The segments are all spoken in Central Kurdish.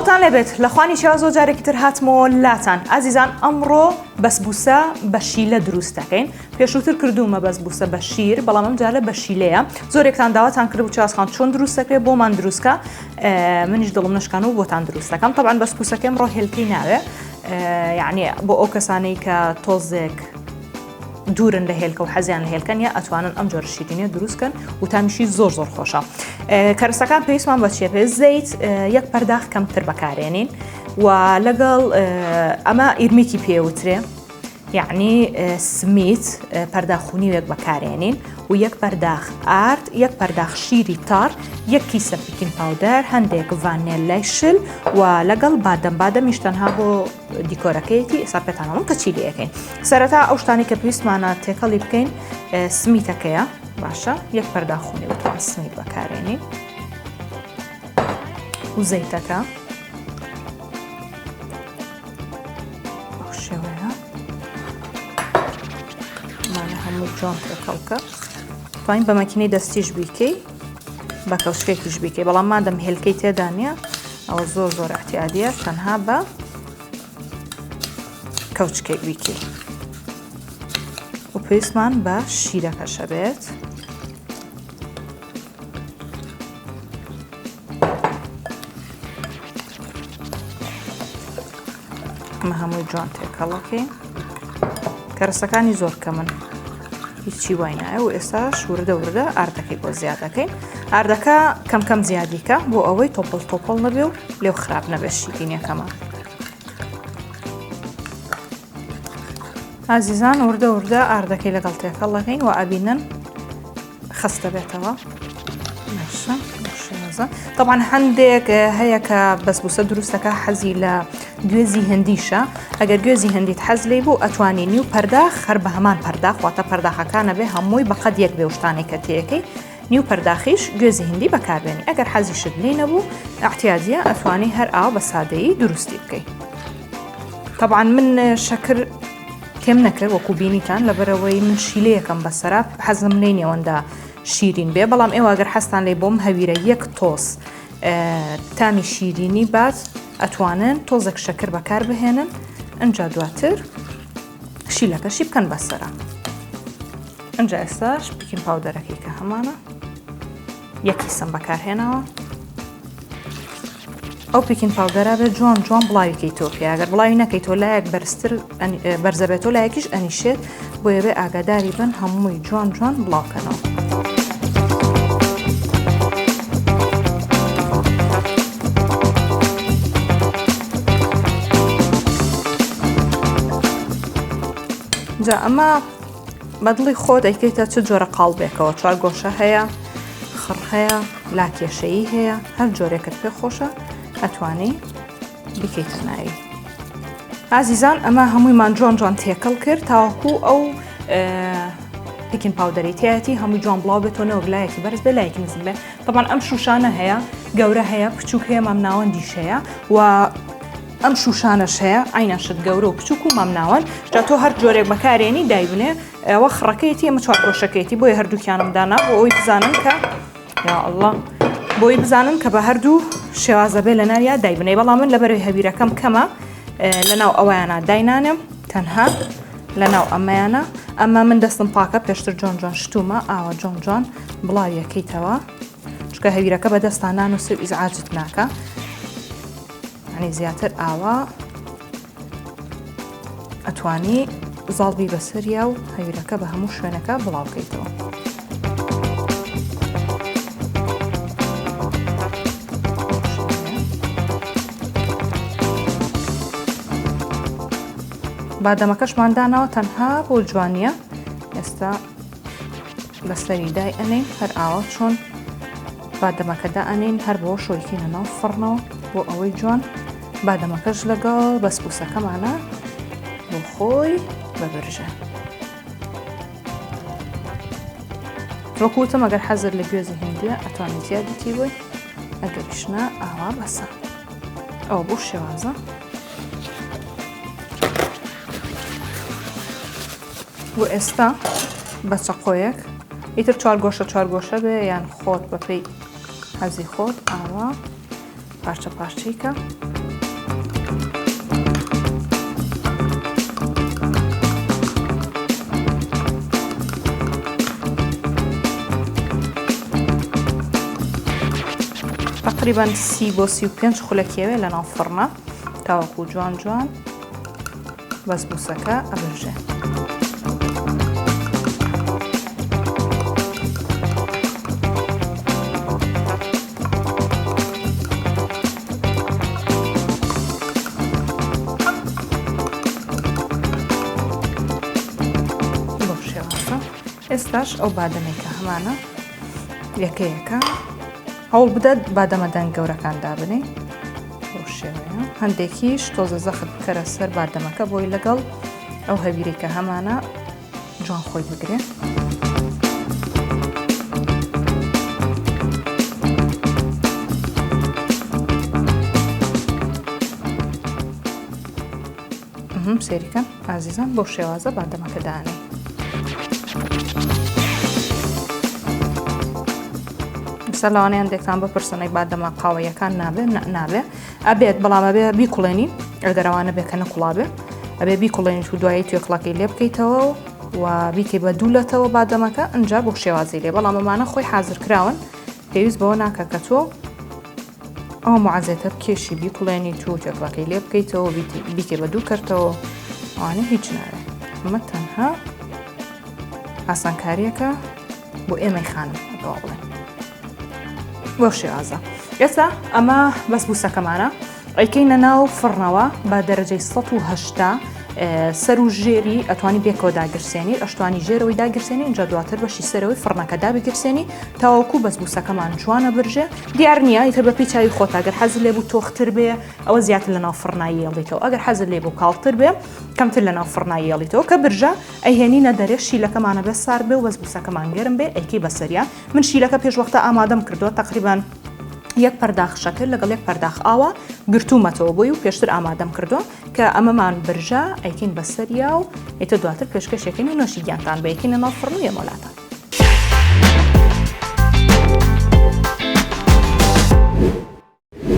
چاوتان لێبێت لە خوانی شێواز جارێکی تر هاتمەوە لاتان ئازیزان ئەمڕۆ بەسبوسە بە شیلە دروست دەکەین پێشووتر کردومە بەسبوسە بە شیر بەڵام ئەم جارە بە شیلەیە زۆرێکتان داواتان کرد و چێوازخان چۆن دروست دەکرێت بۆمان دروستکە منیش دڵم نشکان و بۆتان دروست دەکەم طبعاً بەسبوسەکەم ڕۆ هێلکەی ناوێ یعنی بۆ ئەو کەسانەی کە تۆزێک دوورن لە هێلکە و حەزیان لە هێلکەن یا ئەتوانن ئەم جۆرە شیرینیە دروستکەن و تامیشی زۆر خۆشە کەرەستەکان پێویستمان بە چیە پێ زەیت یەک پەرداخ کەمتر بەکارێنین و لەگەڵ ئەمە ئیرمیکی پێوترێ یعنی سمیت پەرداخونی وێک بەکارێنین و یەک پەرداخ ئارد یەک پەرداخ شیری تار یەک کیسە پیکین پاودەر هەندێک ڤانێلای شل و لەگەڵ بادەمیش تەنها بۆ دیکۆرەکەیەتی ئێستا پێتانەڵم کە چی لێەکەین سەرەتا ئەو شتانی کە پێویستمانە تێکەڵی بکەین سمیتەکەیە باشە یەک پەرداخونی بتوان سمیت بەکارێنین و زەیتەکە جۆن تێکەڵکە توانین بە مەکینەی دەستیش بیکەی بە کەوچکێکیش بیکەی بەڵام مادەم هێلکەی تێدا نییە ئەوە زۆر احتیادیە تەنها بە کەوچکێک بیکەی و پێویستمان بە شیرەکەشە بێت ئەمە هەمووی جۆن تێکەڵەکەی کەرەستەکانی زۆر کەمن هیچی وای نایە و ئێستاش وردە ئاردەکەی بۆ زیاد دەکەین ئاردەکە کەم زیادیکە بۆ ئەوەی تۆپڵ نەبێ و لێو خراپ نەبێت شیرینیەکەمە ئازیزان وردە ئاردەکەی لەگەڵ تێکەڵ دەکەین و ئەبینن خستە بێتەوە طبعاً هەندێک هەیە کە بەسبوسە دروستەکە حەزی لە گوێزی هەندیشە ئەگەر گوێزی هەندیت حەز لێ بوو ئەتوانی نیو پەرداخ هەر بە هەمان پەرداخ واتە پەرداخەکانە بێ هەمووی بەقەد یەک بێ شتانی کە تێیەکەی نیو پەرداخیش گوێزی هەندی بەکاربێنی ئەگەر حەزی شت لێ نەبوو احتیاجیە ئەتوانی هەر ئاو بە سادەیی دروستی بکەیت طبعاً من شەکر کێم نەکرد وەکو بینیتان لەبەرەوەی من شیلەیەکەم بەسەرا حەزم لێ نێوەندا شیرین بێ بەڵام ئێوە ئەگەر حەستان لێ بۆم هەویرە یەک تۆس تامی شیرینی بات ئەتوانن تۆزێک شەکر بەکار بهێنن ئەنجا دواتر شیلەکەشی بکەن بەسەرا ئەنجا ئێستاش پیکین پاودەرەکەی کە هەمانە یەکی سم بەکارهێنەوە ئەو پیکین پاودەرە بێت جوان بڵاویکەی تۆپی ئەگەر بڵاوی نەکەی تۆ لایەک بەرزتر بەرزەبێت تۆ لایەکیش ئەنیشێت بۆ یەوێ ئاگاداری بن هەمووی جوان بڵاوکەنەوە جا ئەمە بەدڵی خۆ دەیکەیتە چ جۆرە قاڵبێکەوە چوار گۆشە هەیە خڕ هەیە لاکێشەیی هەیە هەر جۆرێکت پێ خۆشە ئەتوانی بکەیتە ناوی ئازیزان ئەمە هەموویمان جوان تێکەڵ کرد تاوەکو ئەو پیکین پاودەری تایەتی هەمووی جوان بڵاو بێتەوە لایەکی بەرز بێ لایەکی نزم بێ طبعاً ئەم شوشانە هەیە گەورە هەیە بچووک هەیە مامناوەندیش هەیە و ئەم شوشانەش هەیە عینەشت گەورە و بچووک و مامناوەند جا تۆ هەر جۆرێک بەکارێنی دایبنێ ئەوە خڕەکەیەتی ئەمە چوار گۆشەکەیەتی بۆیە هەردووکیانم دانا بۆ ئەوەی بزانن کە یا ئەڵڵا بۆی بزانن کە بە هەردوو شێوازە بێ لە ناریا دایبنەی بەڵام من لەبەرەوەی هەویرەکەم کەمە لەناو ئەوەیانە داینانم تەنها لەناو ئەمەیانە ئەمە من دەستم پاکە پێشتر جوان شتومە ئاوە جوان بڵاویەکەیتەوە چکە هەویرەکە بە دەستان نانووسێ و ئیزعاجت ناکە ینی زیاتر ئاوا ئەتوانی زاڵبی بەسەریا و هەویرەکە بە هەموو شوێنەکە بڵاوکەیتەوە بادەمەکەشمان داناوە تەنها بۆ جوانیە ئێستا بەسەری دای ئەنین هەر ئاوە چۆن بادەمەکەدا ئەنین هەر بۆ شۆیکینە ناو فڕنەوە بۆ ئەوەی جوان بادەمەکەش لەگەڵ بەسبوسەکەمانە بۆ خۆی بەبرژە وەکوتم ئەگەر حەزر لە گوێزی هێندیە ئەتوانێت زیادیتی بووی ئەگەریشنا ئاوا بەسە ئەوە بۆ شێوازە و ئێستا بە چەقۆیەک ئیتر چوار گۆشە بێ یان خۆت بەپێی حەزی خۆت ئاوا پارچە پارچەیکە تقریبا 30 بۆ 35 خولەکیەوێ لە ناو فڕنە تاوەکو جوان جوان بەسبوسەکە ئەبژێ. ئێستاش ئەو بادەمەی کە هەمانە یەکەیەکە هەوڵ بدات بادەمەدان گەورەکان دابنێ بۆ شێوەیە. هەندێکیش تۆزە زەخت بکەرە سەر بادەمەکە بۆی لەگەڵ ئەو هەویری کە هەمانە جوان خۆی بگرێ. سێریکەن ئازیزان بۆ شێوازە بادەمەکە دانێ. لەوانەیە هەندێکتان بپرسنەی بادەمە قاوەیەکان نابێ ئەبێت بەڵام ئەبێ بیکوڵێنی ئەگەرەوانە بێ کە نەکوڵابێ ئەبێ بیکوڵێنیت و دوایی توێکڵەکەی لێ بکەیتەوە و بیکەی بە دوولەتەوە بادەمەکە ئەنجا بۆ شێوازی لێ. بەڵام ئەمانە خۆی حازرکراون پێویست بەوە ناکە کە تۆ ئەو معازێتە بکێشی بیکوڵێنیت و توێکڵەکەی لێ بکەیتەوە بیکەی بە دوو کەرتەوە ئەوانە هیچ ناوێت. ئەمە تەنها ئاسانکاریەکە بۆ ئێمەی خانم بڵێن بۆ شێوازە. ئێستا ئەمە بەسبوسەکەمانە ئەیکەینە ناو فڕنەوە بە دەرەجەی 180 سەر و ژێری ئەتوانی بێکەوە داگرسێنی ئەشتوانی ژێرەوەی داگرسێنی اینجا دواتر بەشی سەرەوەی فڕنەکەدا بگرسێنی تاوەکو بەسبوسەکەمان جوانە برژێ. دیار نییە ئیتر بە پێی چاوی خۆت ئەگەر حەزت لێ بوو تۆختر بێ ئەوە زیاتر لە ناو فڕنایی هێڵیتەوە ئەگەر حەزت لێ بوو کاڵتر بێ کەمتر لە ناو فڕنایی هێڵیتەوە کە برژە ئەیهێنینە دەرێ شیلەکەمانە بێ سار بێ و بەسبوسەکەمان گەرم بێ ئەیکەی بەسەریە. من شیلەکە پێش وەختە ئامادەم کردووە تقریبا یەک پەرداخ شەکر لەگەڵ یەک پەرداخ ئاوە گرتوومەتەوە بۆی و پێشتر ئامادەم کردووە کە ئەمەمان برژە ئەیکەین بەسەریا و ئێتە دواتر پێشکەشێکین و نوۆشی گیانتان بەیەکەینە ناو فڕن و یەمۆلاتان.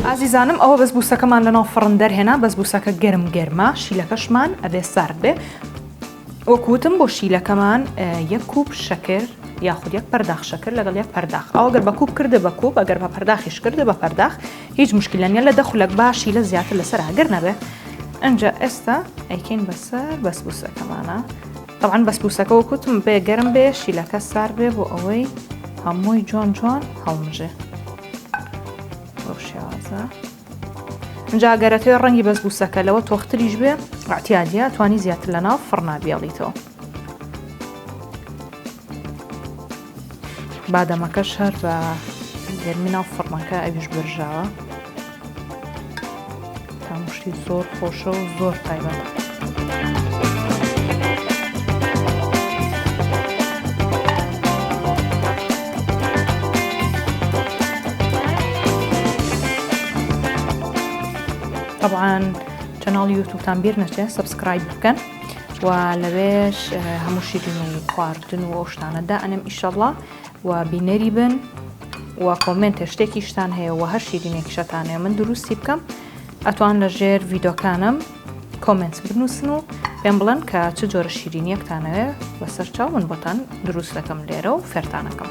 ئازیزانم ئەوە بەسبوسەکەمان لە ناو فڕن دەرهێنا بەسبوسەکە گەرم گەرمە شیلەکەشمان ئەبێ سارد بێ. وەکوتم بۆ شیلەکەمان یەک کوب شەکر یاخود یەک پەرداخ شەکر لەگەڵ یەک پەرداخ ئەو ئەگەر بە کوب کردە بە کوب ئەگەر بە پەرداخیش کردە بە پەرداخ هیچ مشکلە نیە لە دەخولەک باشی لە زیاتر لەسەر ئاگر نەبێ. ئەنجا ئێستا ئەیکەین بەسەر بەسبوسەکەمانە. طبعاً بەسبوسەکە وەکوتم بێ گەرم بێ شیلەکە سار بێ بۆ ئەوەی هەمووی جوان جوان هەڵمژێ بۆ شێوازە. ئەنجا ئەگەرەتەوە ڕەنگی بەسبوسەکە لەوە تۆختریش بێ ئاعتیادیە توانی زیاتر لە ناو فڕنا بیاڵیتەوە. بادەمەکەش هەر بە گەرمی ناو فڕنەکە ئەویش برژاوە تا مشتی زۆر خۆشە و زۆر تایبەتە. طبعاً چەناڵی یوتیوبتان بیر نەچێت سەبسکرایب بکەن و لەوێش هەموو شیرینی خواردن و ئەو شتانەدا ئەنێم ئیشەڵڵا و بینەری بن و کۆمنتە شتێکی شتان هەیە و هەر شیرینێکیشتان هەیە من دروستی بکەم ئەتوان لە ژێر ڤیدۆکانم کۆمنت بنووسن و پێم بڵێن کە چ جۆرە شیرینیەکتانەوێ بەسەر چاو من بۆتان دروست دەکەم لێرە و فێرتانەکەم.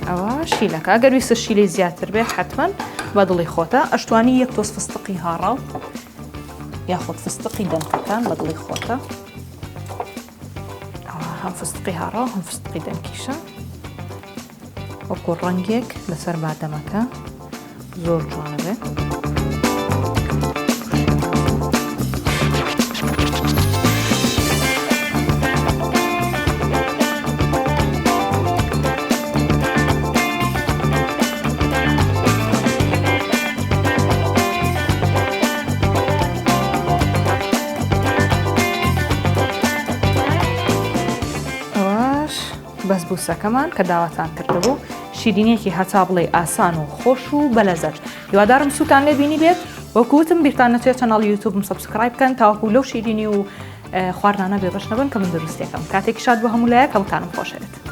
ئەوە شیلەکە ئەگەر ویستە شیلەی زیاتر بێ حتمما بە دڵی خۆتە ئەشتوانی یەک تۆس فستقی هاڕاو یاخود فستقی دەنکەکان بە دڵی خۆتە. ئەوە هەم فستقی هاڕاو هەم فستقی دەنکیشە وەکو ڕەنگێک لەسەر بادەمەکە زۆر جوانە بێت. بەسبوسەکەمان کە داواتان کردبوو شیرینیەکی هەتا بڵێ ئاسان و خۆش و بەلەزەت. هیوادارم سووتان لێ بینی بێت. وەکوتم بیرتان نەچێت چەناڵی یوتیوبم سەبسکرایب بکەن تاوەکو لەو شیرینی و خواردانە بێبەش نەبن کە من دروستیەکەم. کاتێکی شاد بۆ هەموو لایەک هەمووتانم خۆش هەوێت.